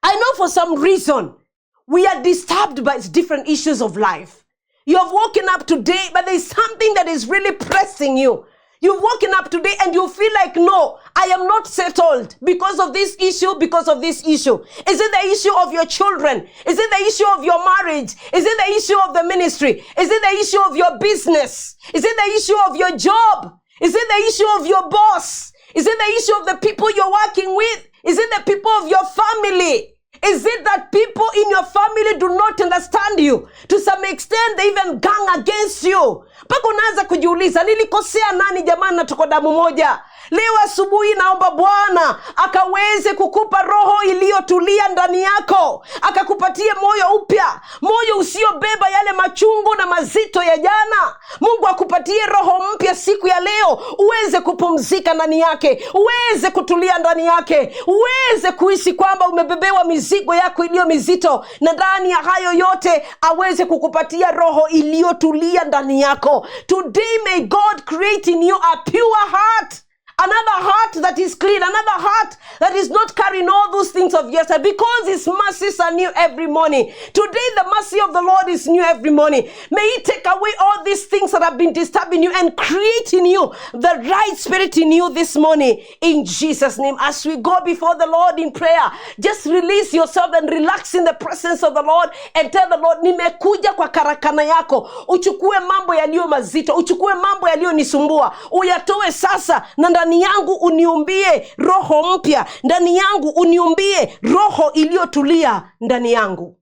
I know for some reason we are disturbed by different issues of life. You have woken up today, but there's something that is really pressing you. You've woken up today and you feel like, no, I am not settled because of this issue, because of this issue. Is it the issue of your children? Is it the issue of your marriage? Is it the issue of the ministry? Is it the issue of your business? Is it the issue of your job? Is it the issue of your boss? Is it the issue of the people you're working with? Is it the people of your family? Is it that people in your family do not understand you? To some extent, they even gang against you. Pako unaanza kujiuliza, nilikosea nani jamani na tuko damu moja? Leo asubuhi naomba Bwana akaweze kukupa roho iliyotulia ndani yako. Akakupatie moyo upya, moyo usiobeba yale machungu na mazito ya jana. Mungu akupatie roho mpya siku ya leo, uweze kupumzika ndani yake, uweze kutulia ndani yake, uweze kuhisi kwamba umebebewa mizigo yako iliyo mizito, na ndani ya hayo yote aweze kukupatia roho iliyotulia ndani yako. Today may God create in you a pure heart. Another heart that is clean, another heart that is not carrying all those things of yesterday, because his mercies are new every morning. Today the mercy of the Lord is new every morning. May he take away all these things that have been disturbing you and create in you the right spirit in you this morning, in Jesus' name. As we go before the Lord in prayer, just release yourself and relax in the presence of the Lord and tell the Lord, nimekuja kwa karakana yako. Uchukue mambo yaliyo mazito, uchukue mambo yaliyo nisumbua, uyatoe sasa, na ndani yangu uniumbie roho mpya, ndani yangu uniumbie roho iliyotulia ndani yangu.